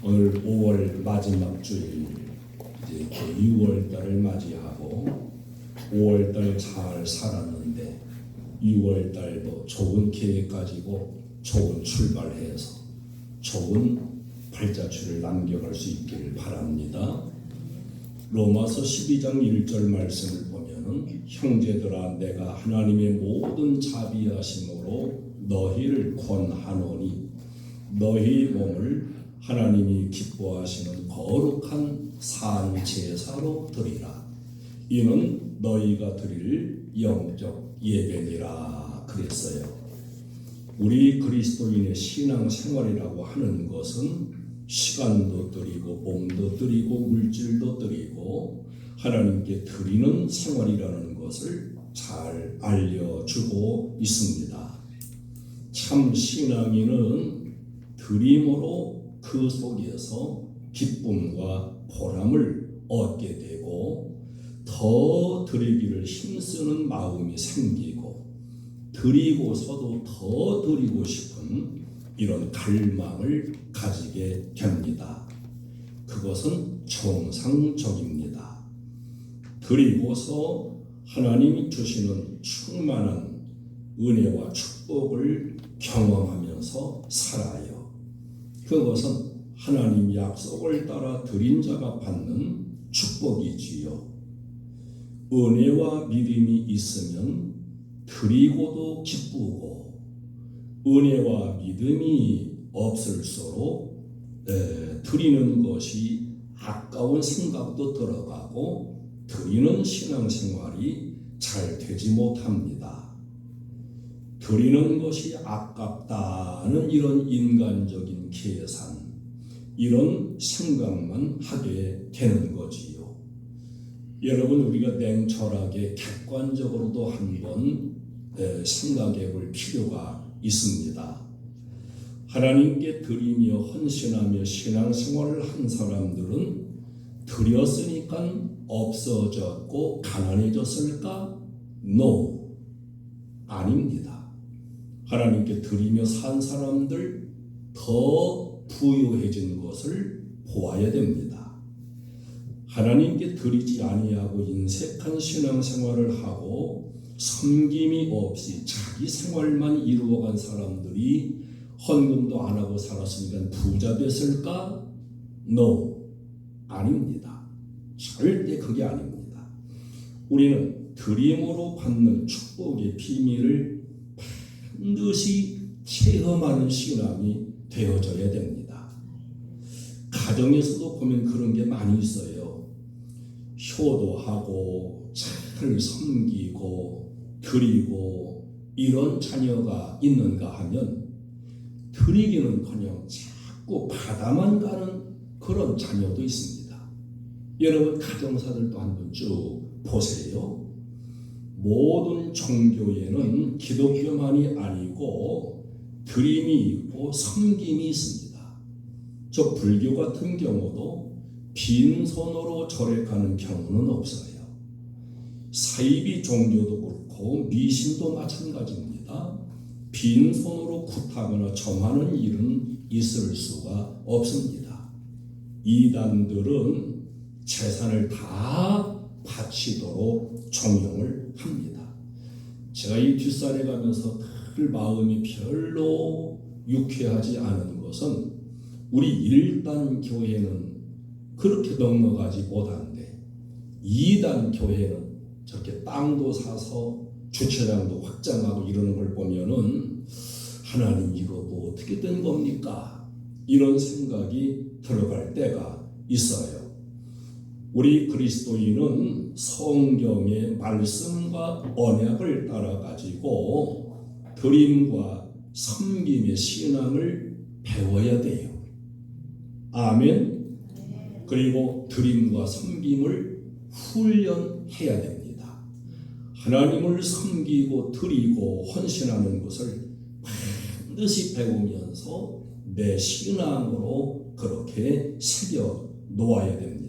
오늘 5월 마지막 주일, 이제 6월 달을 맞이하고 5월 달 잘 살았는데 6월 달도 좋은 계획 가지고 좋은 출발해서 좋은 발자취를 남겨갈 수 있기를 바랍니다. 로마서 12장 1절 말씀을 보면은 형제들아 내가 하나님의 모든 자비하심으로 너희를 권하노니 너희 몸을 하나님이 기뻐하시는 거룩한 산 제사로 드리라. 이는 너희가 드릴 영적 예배니라 그랬어요. 우리 그리스도인의 신앙생활이라고 하는 것은 시간도 드리고 몸도 드리고 물질도 드리고 하나님께 드리는 생활이라는 것을 잘 알려주고 있습니다. 참 신앙인은 드림으로 그 속에서 기쁨과 보람을 얻게 되고 더 드리기를 힘쓰는 마음이 생기고 드리고서도 더 드리고 싶은 이런 갈망을 가지게 됩니다. 그것은 정상적입니다. 드리고서 하나님이 주시는 충만한 은혜와 축복을 경험하면서 살아요. 그것은 하나님 약속을 따라 드린 자가 받는 축복이지요. 은혜와 믿음이 있으면 드리고도 기쁘고 은혜와 믿음이 없을수록 드리는 것이 아까운 생각도 들어가고 드리는 신앙생활이 잘 되지 못합니다. 드리는 것이 아깝다는 이런 인간적인 계산, 이런 생각만 하게 되는 거지요. 여러분, 우리가 냉철하게 객관적으로도 한번 생각해 볼 필요가 있습니다. 하나님께 드리며 헌신하며 신앙생활을 한 사람들은 드렸으니까 없어졌고 가난해졌을까? No, 아닙니다. 하나님께 드리며 산 사람들 더 부유해진 것을 보아야 됩니다. 하나님께 드리지 아니하고 인색한 신앙생활을 하고 섬김이 없이 자기 생활만 이루어간 사람들이 헌금도 안 하고 살았으니까 부자 됐을까? No, 아닙니다. 절대 그게 아닙니다. 우리는 드림으로 받는 축복의 비밀을 반드시 체험하는 신앙이 되어져야 됩니다. 가정에서도 보면 그런 게 많이 있어요. 효도하고 잘 섬기고 드리고 이런 자녀가 있는가 하면 드리기는커녕 자꾸 받아만 가는 그런 자녀도 있습니다. 여러분 가정사들도 한번 쭉 보세요. 모든 종교에는 기독교만이 아니고 드림이 있고 섬김이 있습니다. 저 불교 같은 경우도 빈손으로 절에 가는 경우는 없어요. 사이비 종교도 그렇고 미신도 마찬가지입니다. 빈손으로 굿하거나 점하는 일은 있을 수가 없습니다. 이단들은 재산을 다 바치도록 종용을 합니다. 제가 이 뒷산에 가면서 늘 마음이 별로 유쾌하지 않은 것은 우리 1단 교회는 그렇게 넉넉하지 못한데 2단 교회는 저렇게 땅도 사서 주차장도 확장하고 이러는 걸 보면은 하나님 이거 뭐 어떻게 된 겁니까? 이런 생각이 들어갈 때가 있어요. 우리 그리스도인은 성경의 말씀과 언약을 따라 가지고 드림과 섬김의 신앙을 배워야 돼요. 아멘. 그리고 드림과 섬김을 훈련해야 됩니다. 하나님을 섬기고 드리고 헌신하는 것을 반드시 배우면서 내 신앙으로 그렇게 새겨 놓아야 됩니다.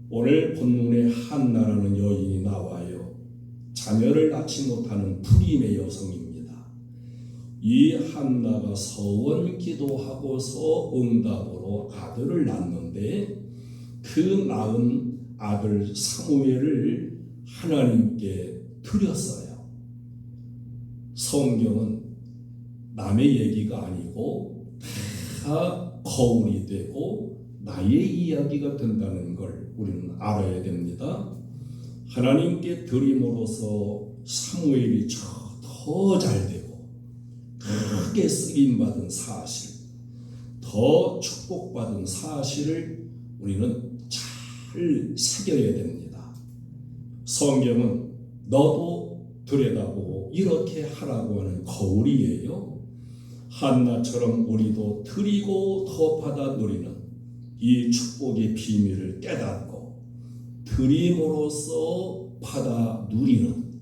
오늘 본문에 한나라는 여인이 나와요. 자녀를 낳지 못하는 불임의 여성입니다. 이 한나가 서원 기도하고서 응답으로 아들을 낳는데 그 낳은 아들 사무엘을 하나님께 드렸어요. 성경은 남의 얘기가 아니고 다 거울이 되고 나의 이야기가 된다는 걸 우리는 알아야 됩니다. 하나님께 드림으로써 사무엘이 더 잘되고 크게 쓰임받은 사실, 더 축복받은 사실을 우리는 잘 새겨야 됩니다. 성경은 너도 들여다보고 이렇게 하라고 하는 거울이에요. 한나처럼 우리도 드리고 더 받아 누리는 이 축복의 비밀을 깨닫고 드림으로써 받아 누리는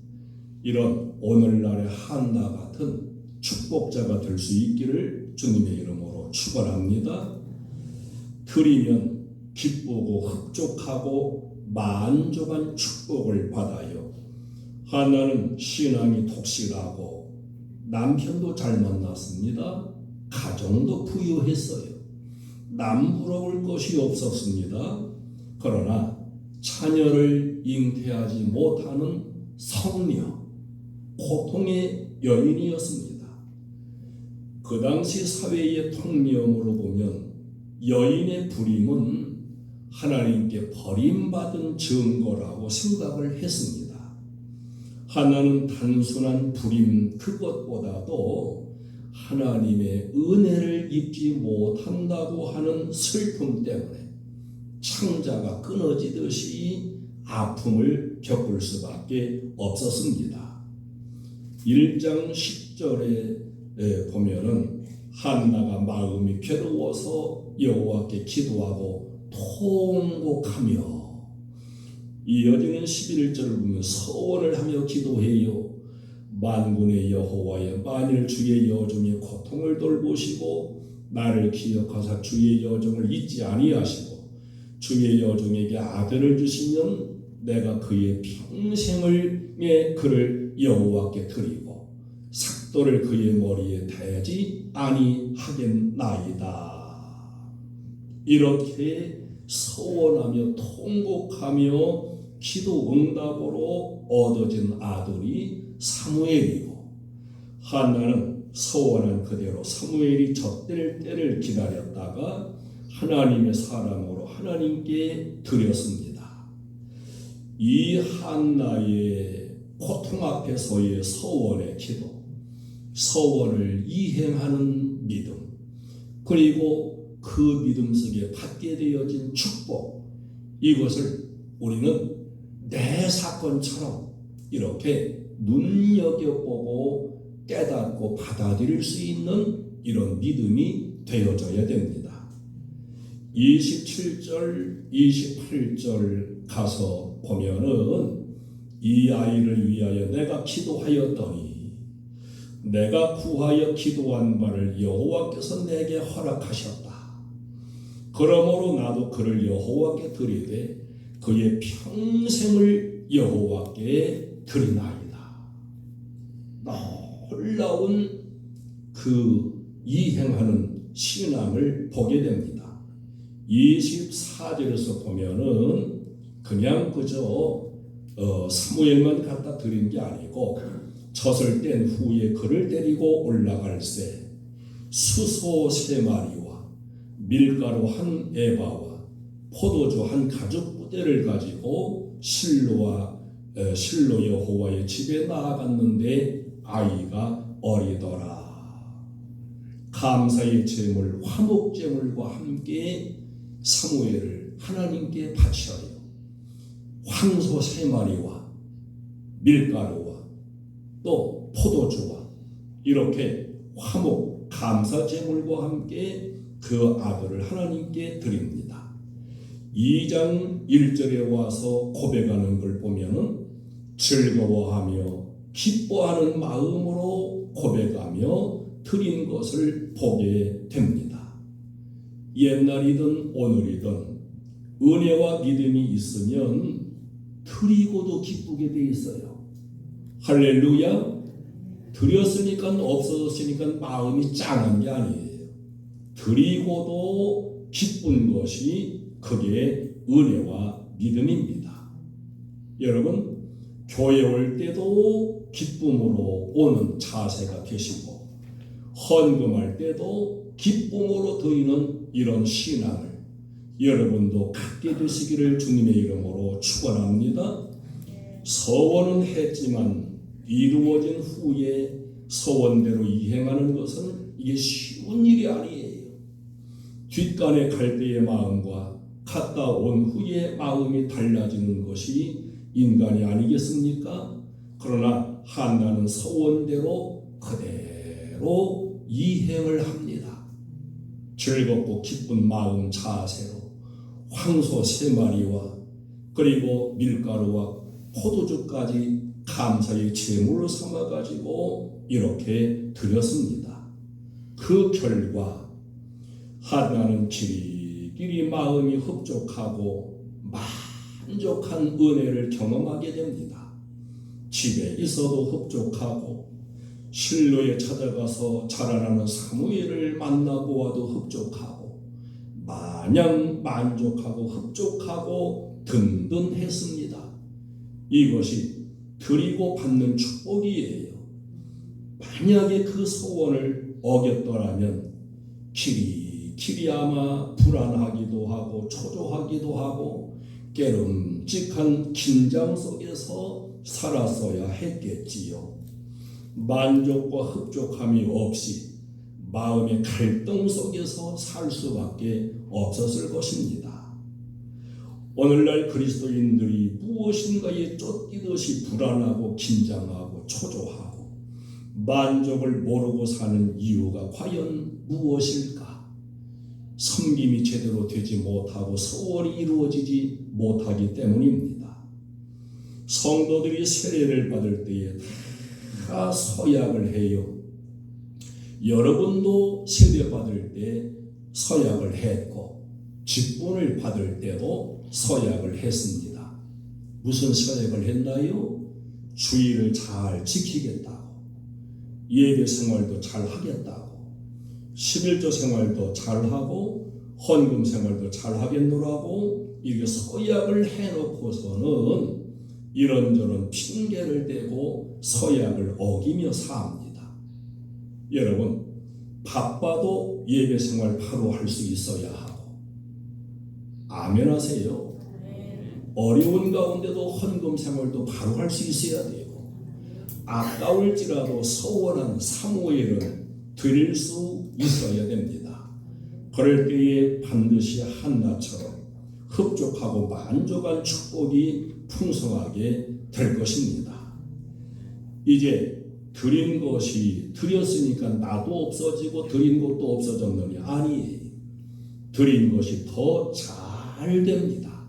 이런 오늘날의 한나 같은 축복자가 될 수 있기를 주님의 이름으로 축원합니다. 드리면 기쁘고 흡족하고 만족한 축복을 받아요. 한나는 신앙이 독실하고 남편도 잘 만났습니다. 가정도 부유했어요. 남부러울 것이 없었습니다. 그러나 자녀를 잉태하지 못하는 성녀, 고통의 여인이었습니다. 그 당시 사회의 통념으로 보면 여인의 불임은 하나님께 버림받은 증거라고 생각을 했습니다. 하나는 단순한 불임 그것보다도 하나님의 은혜를 입지 못한다고 하는 슬픔 때문에 창자가 끊어지듯이 아픔을 겪을 수밖에 없었습니다. 1장 10절에 보면은 한나가 마음이 괴로워서 여호와께 기도하고 통곡하며, 이어지는 11절을 보면 서원을 하며 기도해요. 만군의 여호와여, 만일 주의 여종의 고통을 돌보시고 나를 기억하사 주의 여종을 잊지 아니하시고 주의 여종에게 아들을 주시면 내가 그의 평생을 그를 여호와께 드리고 삭도를 그의 머리에 대지 아니하겠나이다. 이렇게 서원하며 통곡하며 기도 응답으로 얻어진 아들이 사무엘이고, 한나는 서원한 그대로 사무엘이 젖될 때를 기다렸다가 하나님의 사람으로 하나님께 드렸습니다. 이 한나의 고통 앞에서의 서원의 기도, 서원을 이행하는 믿음, 그리고 그 믿음 속에 받게 되어진 축복, 이것을 우리는 내 사건처럼 이렇게 눈여겨보고 깨닫고 받아들일 수 있는 이런 믿음이 되어져야 됩니다. 27절, 28절 가서 보면은 이 아이를 위하여 내가 기도하였더니 내가 구하여 기도한 바를 여호와께서 내게 허락하셨다. 그러므로 나도 그를 여호와께 드리되 그의 평생을 여호와께 드리나이다. 놀라운 그 이행하는 신앙을 보게 됩니다. 24절에서 보면은 그냥 그저 사무엘만 갖다 드린 게 아니고 젖을 뗀 후에 그를 데리고 올라갈새 수소 3마리와 밀가루 1에바와 포도주 1가죽 부대를 가지고 실로 여호와의 집에 나아갔는데 아이가 어리더라. 감사의 제물 화목제물과 함께 사무엘을 하나님께 바쳐요. 황소 3마리와 밀가루와 또 포도주와 이렇게 화목 감사 제물과 함께 그 아들을 하나님께 드립니다. 2장 1절에 와서 고백하는 걸 보면은 즐거워하며 기뻐하는 마음으로 고백하며 드린 것을 보게 됩니다. 옛날이든 오늘이든 은혜와 믿음이 있으면 드리고도 기쁘게 돼 있어요. 할렐루야. 드렸으니까 없어졌으니까 마음이 짠한 게 아니에요. 드리고도 기쁜 것이 그게 은혜와 믿음입니다. 여러분, 교회 올 때도 기쁨으로 오는 자세가 되시고 헌금할 때도 기쁨으로 드리는 이런 신앙을 여러분도 갖게 되시기를 주님의 이름으로 축원합니다. 서원은 했지만 이루어진 후에 서원대로 이행하는 것은 이게 쉬운 일이 아니에요. 뒷간에 갈 때의 마음과 갔다 온 후에 마음이 달라지는 것이 인간이 아니겠습니까? 그러나 한나는 서원대로 그대로 이행을 합니다. 즐겁고 기쁜 마음 자세로 황소 3마리와 그리고 밀가루와 포도주까지 감사의 제물을 삼아가지고 이렇게 드렸습니다. 그 결과 한나는 길이길이 마음이 흡족하고 만족한 은혜를 경험하게 됩니다. 집에 있어도 흡족하고 실로에 찾아가서 자라나는 사무엘을 만나보아도 흡족하고 마냥 만족하고 흡족하고 든든했습니다. 이것이 드리고 받는 축복이에요. 만약에 그 소원을 어겼더라면 길이 아마 불안하기도 하고 초조하기도 하고 깨름직한 긴장 속에서 살았어야 했겠지요. 만족과 흡족함이 없이 마음의 갈등 속에서 살 수밖에 없었을 것입니다. 오늘날 그리스도인들이 무엇인가에 쫓기듯이 불안하고 긴장하고 초조하고 만족을 모르고 사는 이유가 과연 무엇일까? 섬김이 제대로 되지 못하고 소원이 이루어지지 못하기 때문입니다. 성도들이 세례를 받을 때에 다 서약을 해요. 여러분도 세례 받을 때 서약을 했고 직분을 받을 때도 서약을 했습니다. 무슨 서약을 했나요? 주의를 잘 지키겠다고, 예배 생활도 잘 하겠다고, 11조 생활도 잘하고 헌금 생활도 잘 하겠노라고 이렇게 서약을 해놓고서는 이런저런 핑계를 대고 서약을 어기며 삽니다. 여러분, 바빠도 예배 생활 바로 할 수 있어야 하고, 아멘 하세요. 어려운 가운데도 헌금 생활도 바로 할 수 있어야 되고, 아까울지라도 서원한 사무엘을 드릴 수 있어야 됩니다. 그럴 때에 반드시 한나처럼 흡족하고 만족한 축복이 풍성하게 될 것입니다. 이제 드린 것이 드렸으니까 나도 없어지고 드린 것도 없어졌느냐? 아니에요. 드린 것이 더 잘 됩니다.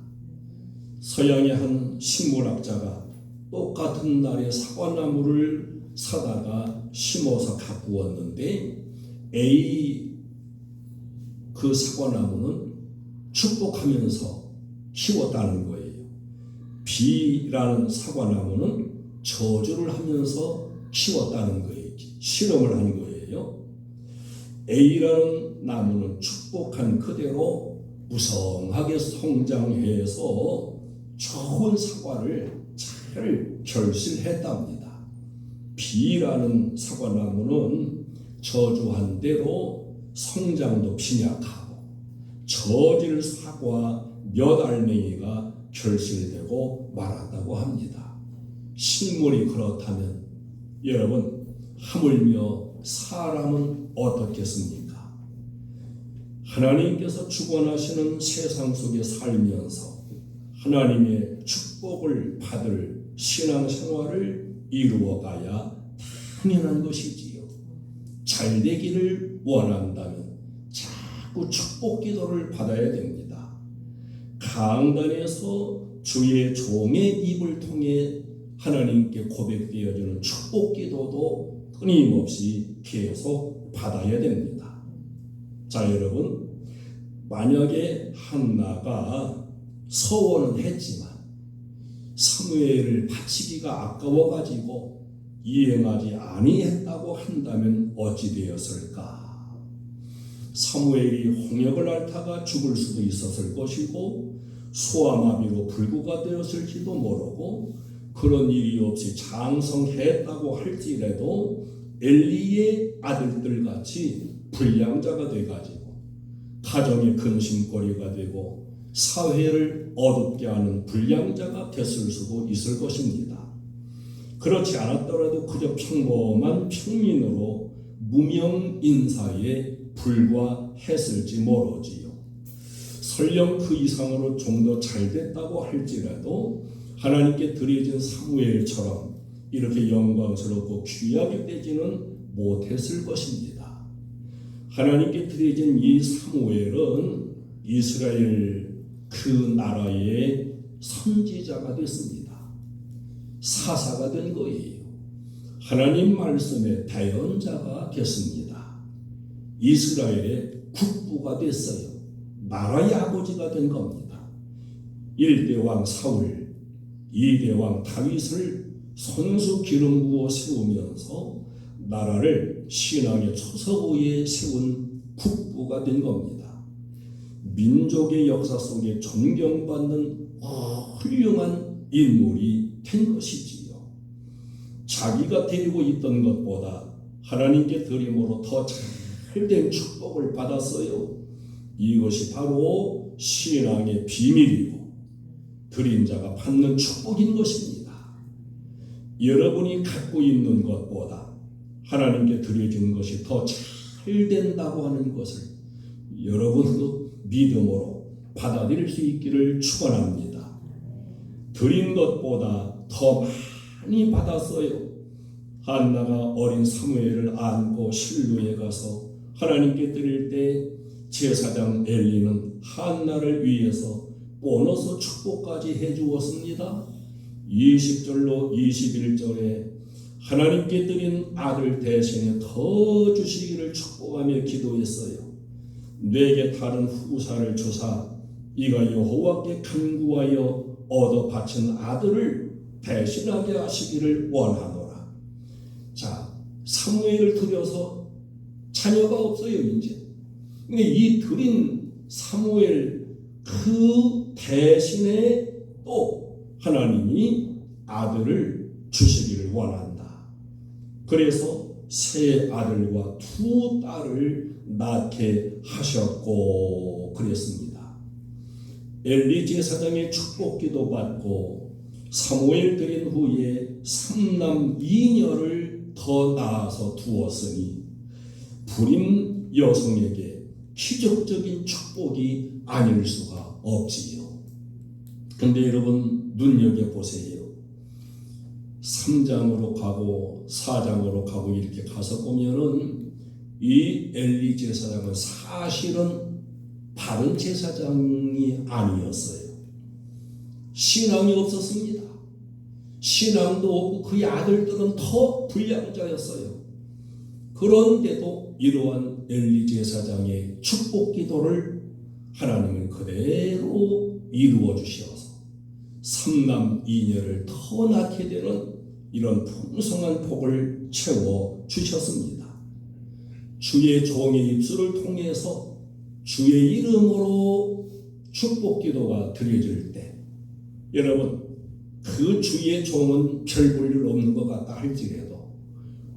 서양의 한 식물학자가 똑같은 날에 사과나무를 사다가 심어서 갖고 왔는데 A 그 사과나무는 축복하면서 키웠다는 거예요. B라는 사과나무는 저주를 하면서 키웠다는 거예요. 실험을 한 거예요. A라는 나무는 축복한 그대로 무성하게 성장해서 좋은 사과를 잘 결실했답니다. B라는 사과나무는 저주한 대로 성장도 빈약하고 저질 사과 몇 알맹이가 결실되고 말았다고 합니다. 식물이 그렇다면 여러분, 하물며 사람은 어떻겠습니까? 하나님께서 주관하시는 세상 속에 살면서 하나님의 축복을 받을 신앙생활을 이루어가야 당연한 것이지요. 잘 되기를 원한다면 자꾸 축복 기도를 받아야 됩니다. 강단에서 주의 종의 입을 통해 하나님께 고백되어지는 축복 기도도 끊임없이 계속 받아야 됩니다. 자, 여러분, 만약에 한나가 서원은 했지만 사무엘을 바치기가 아까워가지고 이행하지 아니했다고 한다면 어찌 되었을까? 사무엘이 홍역을 앓다가 죽을 수도 있었을 것이고 소아마비로 불구가 되었을지도 모르고 그런 일이 없이 장성했다고 할지라도 엘리의 아들들같이 불량자가 돼가지고 가정의 근심거리가 되고 사회를 어둡게 하는 불량자가 됐을 수도 있을 것입니다. 그렇지 않았더라도 그저 평범한 평민으로 무명 인사에 불과했을지 모르지요. 설령 그 이상으로 좀 더 잘됐다고 할지라도 하나님께 드려진 사무엘처럼 이렇게 영광스럽고 귀하게 되지는 못했을 것입니다. 하나님께 드려진 이 사무엘은 이스라엘 그 나라의 선지자가 됐습니다. 사사가 된 거예요. 하나님 말씀의 대언자가 됐습니다. 이스라엘의 국부가 됐어요. 나라의 아버지가 된 겁니다. 1대 왕 사울, 2대 왕 다윗을 손수 기름 부어 세우면서 나라를 신앙의 초석위에 세운 국부가 된 겁니다. 민족의 역사 속에 존경받는 훌륭한 인물이 된 것이지요. 자기가 데리고 있던 것보다 하나님께 드림으로 더 잘된 축복을 받았어요. 이것이 바로 신앙의 비밀이고 드린 자가 받는 축복인 것입니다. 여러분이 갖고 있는 것보다 하나님께 드려진 것이 더 잘 된다고 하는 것을 여러분도 믿음으로 받아들일 수 있기를 축원합니다. 드린 것보다 더 많이 받았어요. 한나가 어린 사무엘을 안고 실로에 가서 하나님께 드릴 때 제사장 엘리는 한나를 위해서 보너스 축복까지 해주었습니다. 20절로 21절에 하나님께 드린 아들 대신에 더 주시기를 축복하며 기도했어요. 내게 다른 후사를 주사 이가 여호와께 간구하여 얻어 바친 아들을 대신하게 하시기를 원하노라. 자, 사무엘을 들여서 자녀가 없어요 이제. 근데 이 드린 사무엘 그 대신에 또 하나님이 아들을 주시기를 원한다. 그래서 세 아들과 두 딸을 낳게 하셨고 그랬습니다. 엘리 제사장의 축복기도 받고 사무엘 드린 후에 3남 2녀를 더 낳아서 두었으니 불임 여성에게 기적적인 축복이 아닐 수가 없지요. 근데 여러분 눈여겨보세요. 3장으로 가고 4장으로 가고 이렇게 가서 보면은 이 엘리 제사장은 사실은 바른 제사장이 아니었어요. 신앙이 없었습니다. 신앙도 없고 그의 아들들은 더 불량자였어요. 그런데도 이러한 엘리 제사장의 축복 기도를 하나님은 그대로 이루어 주셔서 3남 2녀를 더 낳게 되는 이런 풍성한 복을 채워 주셨습니다. 주의 종의 입술을 통해서 주의 이름으로 축복 기도가 드려질 때 여러분 그 주의 종은 별 볼 일 없는 것 같다 할지라도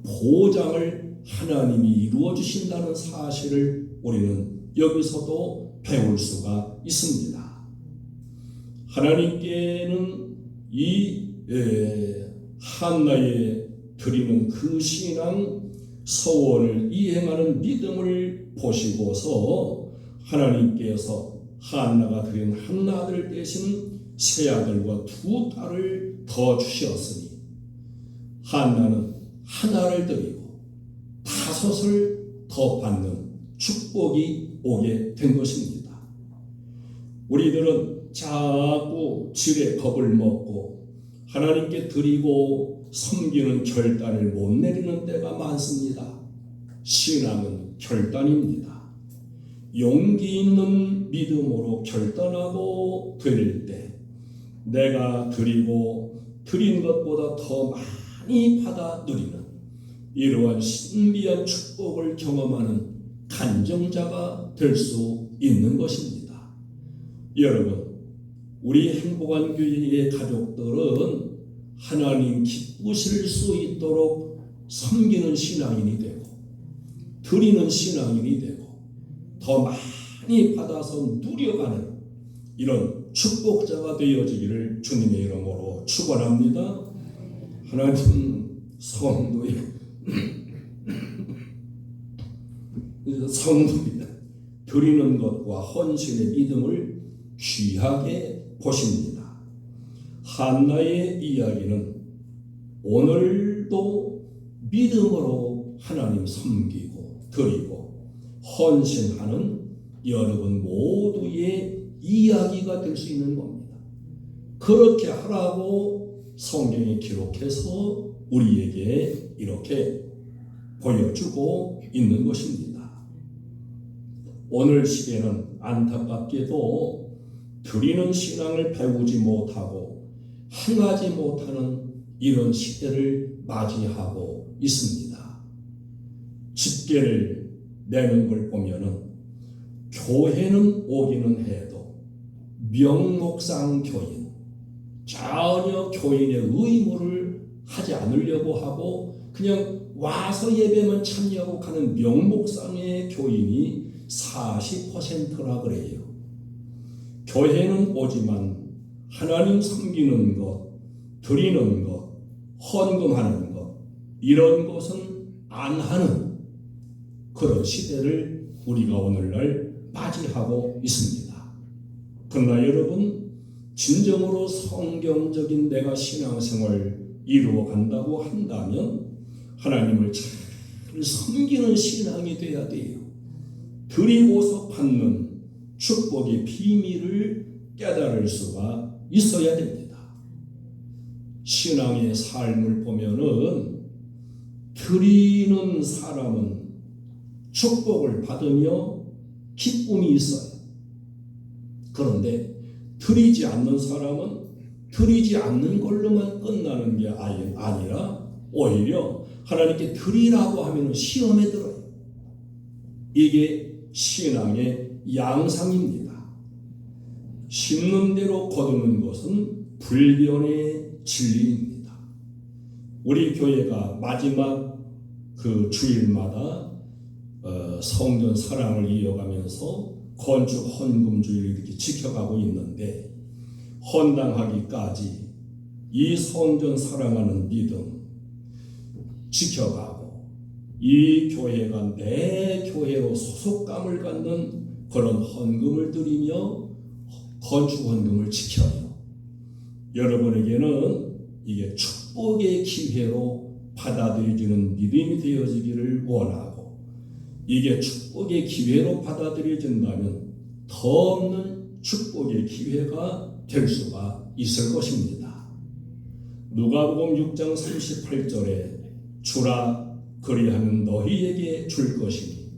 보장을 하나님이 이루어 주신다는 사실을 우리는 여기서도 배울 수가 있습니다. 하나님께는 이 한나에 드리는 그 신앙 서원을 이행하는 믿음을 보시고서 하나님께서 한나가 드린 한 아들 대신 세 아들과 두 딸을 더 주셨으니 한나는 하나를 드리고 5을 더 받는 축복이 오게 된 것입니다. 우리들은 자꾸 질의 겁을 먹고 하나님께 드리고 섬기는 결단을 못 내리는 때가 많습니다. 신앙은 결단입니다. 용기 있는 믿음으로 결단하고 드릴 때 내가 드리고 드린 것보다 더 많이 받아 누리는 이러한 신비한 축복을 경험하는 간증자가 될 수 있는 것입니다. 여러분, 우리 행복한 교회의 가족들은 하나님 기쁘실 수 있도록 섬기는 신앙인이 되고 드리는 신앙인이 되고 더 많이 받아서 누려가는 이런 축복자가 되어지기를 주님의 이름으로 축원합니다. 하나님 성도의 드리는 것과 헌신의 믿음을 귀하게 보십니다. 한나의 이야기는 오늘도 믿음으로 하나님 섬기고 드리고 헌신하는 여러분 모두의 이야기가 될 수 있는 겁니다. 그렇게 하라고 성경에 기록해서 우리에게 이렇게 보여주고 있는 것입니다. 오늘 시대는 안타깝게도 드리는 신앙을 배우지 못하고 행하지 못하는 이런 시대를 맞이하고 있습니다. 집계를 내는 걸 보면은 교회는 오기는 해도 명목상 교인, 전혀 교인의 의무를 하지 않으려고 하고 그냥 와서 예배만 참여하고 가는 명목상의 교인이 40%라 그래요. 교회는 오지만 하나님 섬기는 것, 드리는 것, 헌금하는 것 이런 것은 안 하는 그런 시대를 우리가 오늘날 맞이하고 있습니다. 그러나 여러분, 진정으로 성경적인 내가 신앙생활을 이루어간다고 한다면 하나님을 잘 섬기는 신앙이 돼야 돼요. 드리고서 받는 축복의 비밀을 깨달을 수가 있어야 됩니다. 신앙의 삶을 보면은 드리는 사람은 축복을 받으며 기쁨이 있어요. 그런데 드리지 않는 사람은 드리지 않는 걸로만 끝나는 게 아니라 오히려 하나님께 드리라고 하면 시험에 들어요. 이게 신앙의 양상입니다. 심는 대로 거두는 것은 불변의 진리입니다. 우리 교회가 마지막 그 주일마다 성전 사랑을 이어가면서 건축 헌금주의를 이렇게 지켜가고 있는데 헌당하기까지 이 성전 사랑하는 믿음 지켜가고 이 교회가 내 교회로 소속감을 갖는 그런 헌금을 드리며 건축 헌금을 지켜요. 여러분에게는 이게 축복의 기회로 받아들여지는 믿음이 되어지기를 원하고 이게 축복의 기회로 받아들여진다면 더 없는 축복의 기회가 될 수가 있을 것입니다. 누가복음 6장 38절에 주라 그리하면 너희에게 줄 것이니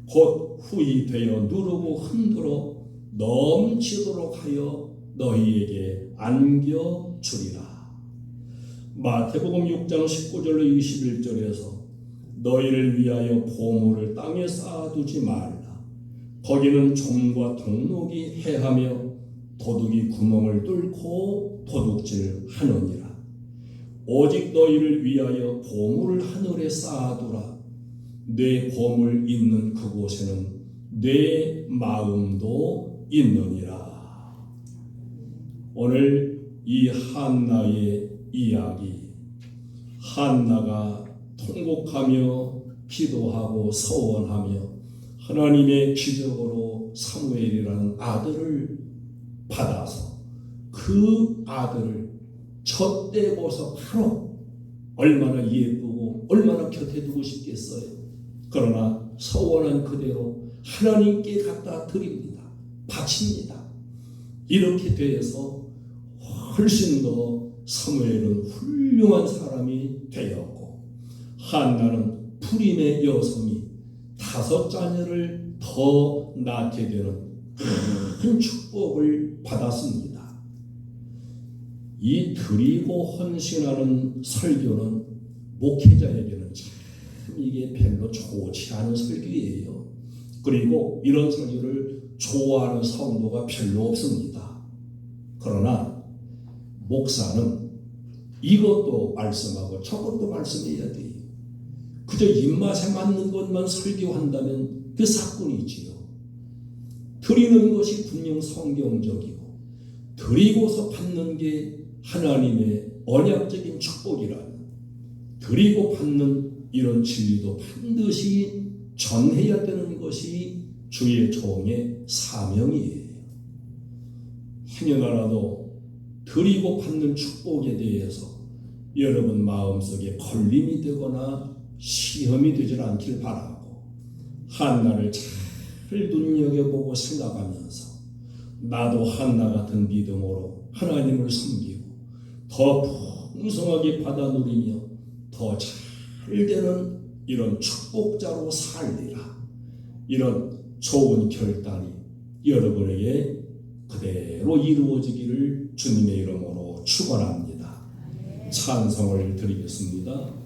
곧 후히 되어 누르고 흔들어 넘치도록 하여 너희에게 안겨주리라. 마태복음 6장 19절로 21절에서 너희를 위하여 보물을 땅에 쌓아두지 말라. 거기는 좀과 동록이 해하며 도둑이 구멍을 뚫고 도둑질하느니라. 오직 너희를 위하여 보물을 하늘에 쌓아두라. 내 보물 있는 그곳에는 내 마음도 있느니라. 오늘 이 한나의 이야기, 한나가 통곡하며 기도하고 서원하며 하나님의 기적으로 사무엘이라는 아들을 받아서 그 아들을 젖대고서 바로 얼마나 예쁘고 얼마나 곁에 두고 싶겠어요. 그러나 서원한 그대로 하나님께 갖다 드립니다. 바칩니다. 이렇게 돼서 훨씬 더 사무엘은 훌륭한 사람이 되었고 한나는 프림의 여성이 5 자녀를 더 낳게 되는 큰 축복을 받았습니다. 이 드리고 헌신하는 설교는 목회자에게는 참 이게 별로 좋지 않은 설교예요. 그리고 이런 설교를 좋아하는 성도가 별로 없습니다. 그러나 목사는 이것도 말씀하고 저것도 말씀해야 돼요. 그저 입맛에 맞는 것만 설교한다면 그 사건이지요. 드리는 것이 분명 성경적이고 드리고서 받는 게 하나님의 언약적인 축복이라면 드리고 받는 이런 진리도 반드시 전해야 되는 것이 주의 종의 사명이에요. 행여나라도 드리고 받는 축복에 대해서 여러분 마음속에 걸림이 되거나 시험이 되질 않길 바라고 한나를 잘 눈여겨보고 생각하면서 나도 한나 같은 믿음으로 하나님을 섬기고 더 풍성하게 받아 누리며 더 잘 되는 이런 축복자로 살리라. 이런 좋은 결단이 여러분에게 그대로 이루어지기를 주님의 이름으로 축원합니다. 찬송을 드리겠습니다.